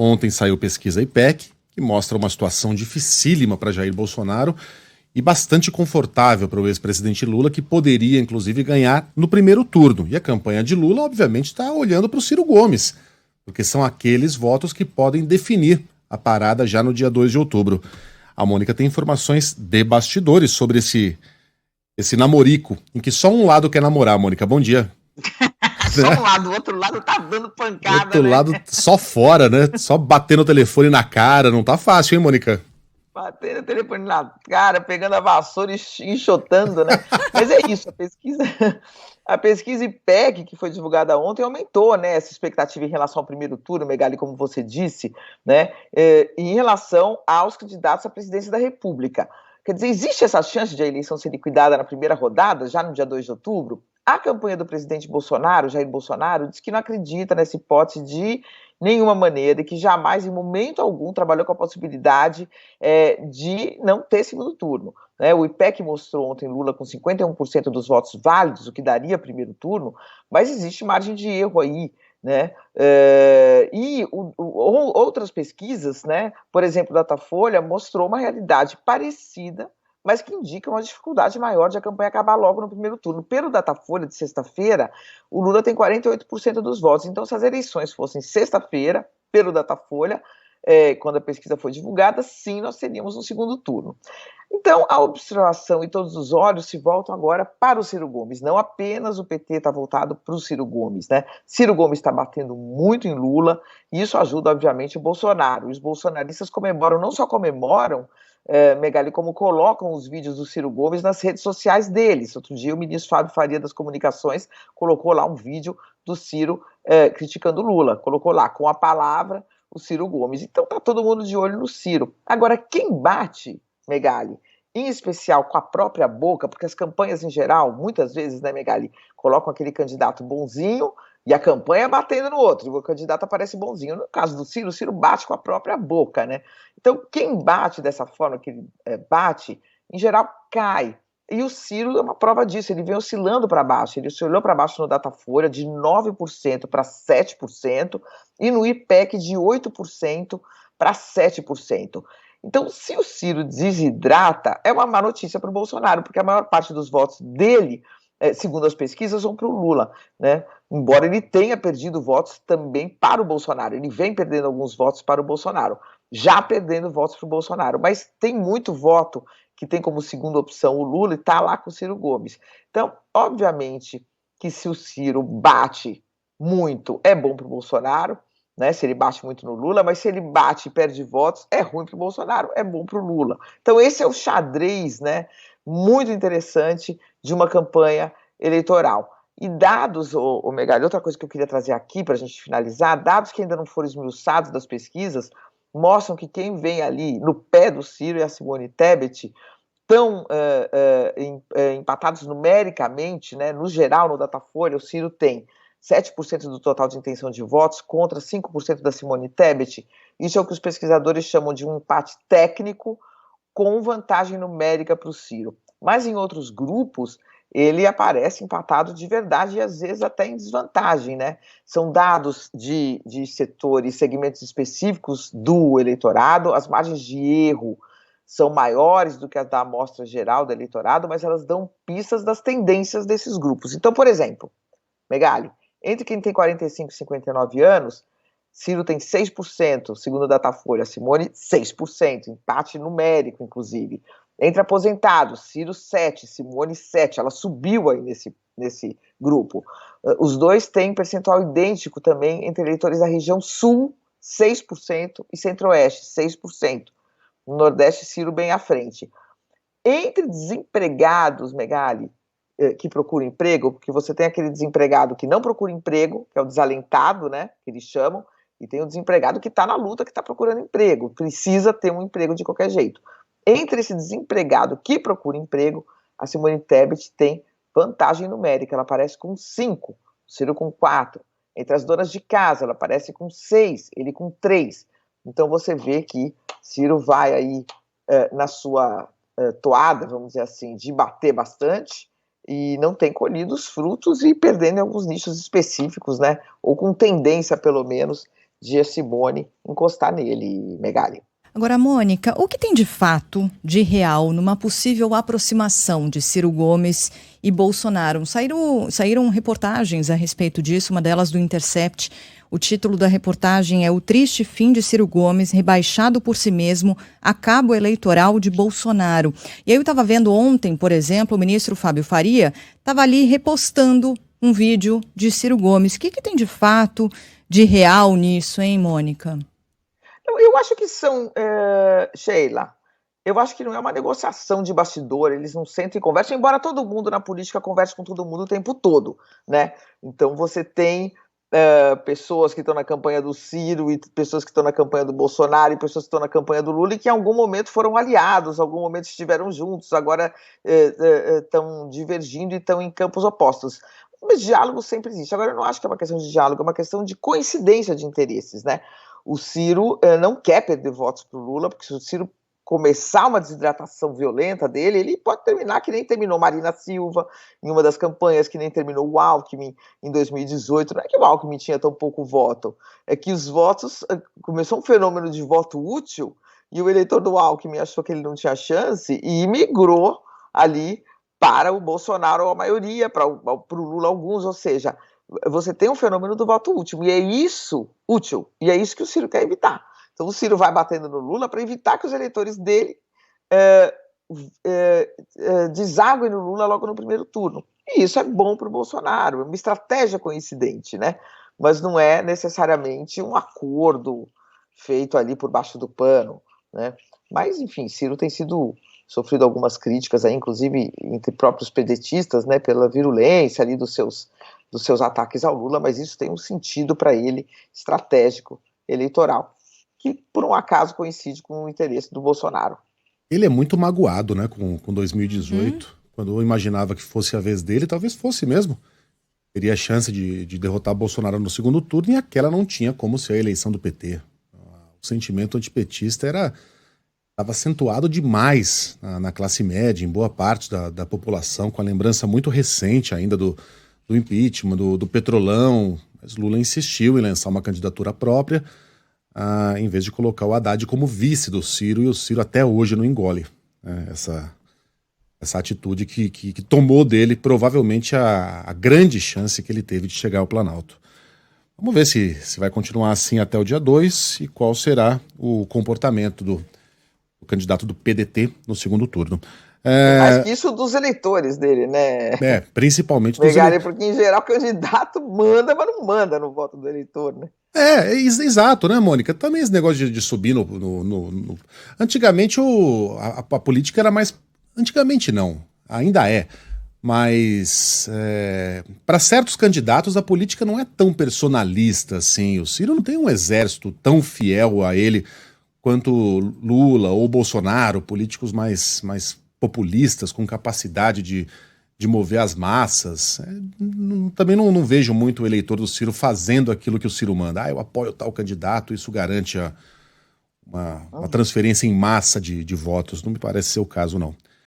Ontem saiu pesquisa IPEC, que mostra uma situação dificílima para Jair Bolsonaro e bastante confortável para o ex-presidente Lula, que poderia, inclusive, ganhar no primeiro turno. E a campanha de Lula, obviamente, está olhando para o Ciro Gomes, porque são aqueles votos que podem definir a parada já no dia 2 de outubro. A Mônica tem informações de bastidores sobre esse namorico, em que só um lado quer namorar, Mônica. Bom dia. Só um lado, o outro lado tá dando pancada, outro né? lado só fora, né? Só batendo o telefone na cara, não tá fácil, hein, Mônica? Batendo o telefone na cara, pegando a vassoura e enxotando, né? Mas é isso, a pesquisa IPEC, que foi divulgada ontem, aumentou, né, essa expectativa em relação ao primeiro turno, Megali, como você disse, né, em relação aos candidatos à presidência da República. Quer dizer, existe essa chance de a eleição ser liquidada na primeira rodada, já no dia 2 de outubro? A campanha do presidente Bolsonaro, Jair Bolsonaro, diz que não acredita nessa hipótese de nenhuma maneira e que jamais, em momento algum, trabalhou com a possibilidade de não ter segundo turno. Né? O IPEC mostrou ontem Lula com 51% dos votos válidos, o que daria primeiro turno, mas existe margem de erro aí. Né? Outras pesquisas, né? Por exemplo, o Datafolha mostrou uma realidade parecida, mas que indica uma dificuldade maior de a campanha acabar logo no primeiro turno. Pelo Datafolha de sexta-feira, o Lula tem 48% dos votos. Então, se as eleições fossem sexta-feira, pelo Datafolha, quando a pesquisa foi divulgada, sim, nós teríamos um segundo turno. Então, a observação e todos os olhos se voltam agora para o Ciro Gomes. Não apenas o PT está voltado para o Ciro Gomes, né? Ciro Gomes está batendo muito em Lula, e isso ajuda, obviamente, o Bolsonaro. Os bolsonaristas comemoram, não só comemoram, Megali, como colocam os vídeos do Ciro Gomes nas redes sociais deles. Outro dia, o ministro Fábio Faria das Comunicações colocou lá um vídeo do Ciro criticando Lula. Colocou lá, com a palavra, o Ciro Gomes. Então, tá todo mundo de olho no Ciro. Agora, quem bate, Megali, em especial com a própria boca, porque as campanhas em geral, muitas vezes, né, Megali, colocam aquele candidato bonzinho e a campanha batendo no outro, e o candidato aparece bonzinho. No caso do Ciro, o Ciro bate com a própria boca, né? Então, quem bate dessa forma que ele bate, em geral, cai. E o Ciro é uma prova disso, ele vem oscilando para baixo, ele oscilou para baixo no Datafolha de 9% para 7%, e no IPEC de 8% para 7%. Então, se o Ciro desidrata, é uma má notícia para o Bolsonaro, porque a maior parte dos votos dele, segundo as pesquisas, vão para o Lula, né? Embora ele tenha perdido votos também para o Bolsonaro. Ele vem perdendo alguns votos para o Bolsonaro, já perdendo votos para o Bolsonaro. Mas tem muito voto que tem como segunda opção o Lula e está lá com o Ciro Gomes. Então, obviamente que se o Ciro bate muito, é bom para o Bolsonaro, né, se ele bate muito no Lula, mas se ele bate e perde votos, é ruim para o Bolsonaro, é bom para o Lula. Então esse é o xadrez, né, muito interessante de uma campanha eleitoral. E dados, o Megali, outra coisa que eu queria trazer aqui para a gente finalizar, dados que ainda não foram esmiuçados das pesquisas, mostram que quem vem ali no pé do Ciro e a Simone Tebet estão empatados numericamente, né, no geral, no Datafolha, o Ciro tem 7% do total de intenção de votos contra 5% da Simone Tebet. Isso é o que os pesquisadores chamam de um empate técnico com vantagem numérica para o Ciro. Mas em outros grupos, ele aparece empatado de verdade e às vezes até em desvantagem, né? São dados de setores, segmentos específicos do eleitorado, as margens de erro são maiores do que as da amostra geral do eleitorado, mas elas dão pistas das tendências desses grupos. Então, por exemplo, Megali, entre quem tem 45 e 59 anos, Ciro tem 6%, segundo o Datafolha, Simone 6%, empate numérico, inclusive. Entre aposentados, Ciro 7%, Simone 7%, ela subiu aí nesse grupo. Os dois têm percentual idêntico também entre eleitores da região Sul, 6%, e Centro-Oeste, 6%. No Nordeste, Ciro bem à frente. Entre desempregados, Megali, que procura emprego, porque você tem aquele desempregado que não procura emprego, que é o desalentado, né, que eles chamam, e tem o desempregado que está na luta, que está procurando emprego, precisa ter um emprego de qualquer jeito. Entre esse desempregado que procura emprego, a Simone Tebet tem vantagem numérica, ela aparece com 5, o Ciro com 4. Entre as donas de casa, ela aparece com 6, ele com 3. Então você vê que Ciro vai aí na sua toada, vamos dizer assim, de bater bastante, e não tem colhido os frutos e perdendo em alguns nichos específicos, né? Ou com tendência, pelo menos, de Simone encostar nele, Megali. Agora, Mônica, o que tem de fato, de real, numa possível aproximação de Ciro Gomes e Bolsonaro? Saíram reportagens a respeito disso, uma delas do Intercept. O título da reportagem é "O triste fim de Ciro Gomes, rebaixado por si mesmo a cabo eleitoral de Bolsonaro". E aí eu estava vendo ontem, por exemplo, o ministro Fábio Faria estava ali repostando um vídeo de Ciro Gomes. O que tem de fato, de real nisso, hein, Mônica? Eu acho que são, Sheila, eu acho que não é uma negociação de bastidor, eles não sentam e conversam, embora todo mundo na política converse com todo mundo o tempo todo, né? Então você tem pessoas que estão na campanha do Ciro e pessoas que estão na campanha do Bolsonaro e pessoas que estão na campanha do Lula e que em algum momento foram aliados, em algum momento estiveram juntos, agora estão divergindo e estão em campos opostos. Mas diálogo sempre existe. Agora, eu não acho que é uma questão de diálogo, é uma questão de coincidência de interesses, né? O Ciro não quer perder votos para o Lula, porque se o Ciro começar uma desidratação violenta dele, ele pode terminar que nem terminou Marina Silva em uma das campanhas, que nem terminou o Alckmin em 2018. Não é que o Alckmin tinha tão pouco voto, é que os votos, começou um fenômeno de voto útil e o eleitor do Alckmin achou que ele não tinha chance e migrou ali para o Bolsonaro, ou a maioria, para o Lula alguns, ou seja, você tem um fenômeno do voto útil, e é isso que o Ciro quer evitar. Então o Ciro vai batendo no Lula para evitar que os eleitores dele desaguem no Lula logo no primeiro turno. E isso é bom para o Bolsonaro, é uma estratégia coincidente, né? Mas não é necessariamente um acordo feito ali por baixo do pano, né? Mas, enfim, Ciro tem sofrido algumas críticas aí, inclusive entre próprios pedetistas, né, pela virulência ali dos seus ataques ao Lula, mas isso tem um sentido para ele estratégico, eleitoral, que por um acaso coincide com o interesse do Bolsonaro. Ele é muito magoado, né, com 2018, quando eu imaginava que fosse a vez dele, talvez fosse mesmo. Teria a chance de derrotar Bolsonaro no segundo turno, e aquela não tinha como ser a eleição do PT. O sentimento antipetista estava acentuado demais na classe média, em boa parte da população, com a lembrança muito recente ainda do impeachment, do Petrolão. Mas Lula insistiu em lançar uma candidatura própria, em vez de colocar o Haddad como vice do Ciro, e o Ciro até hoje não engole essa atitude que tomou dele provavelmente a grande chance que ele teve de chegar ao Planalto. Vamos ver se vai continuar assim até o dia 2 e qual será o comportamento do candidato do PDT no segundo turno. Mais que isso dos eleitores dele, né? Principalmente dos eleitores. Porque, em geral, o candidato manda, mas não manda no voto do eleitor, né? Exato, né, Mônica? Também esse negócio de subir Antigamente a política era mais... Antigamente não, ainda é. Mas para certos candidatos a política não é tão personalista assim. O Ciro não tem um exército tão fiel a ele quanto Lula ou Bolsonaro, políticos mais populistas, com capacidade de mover as massas. Também não vejo muito o eleitor do Ciro fazendo aquilo que o Ciro manda. Eu apoio tal candidato, isso garante uma transferência em massa de votos. Não me parece ser o caso, não.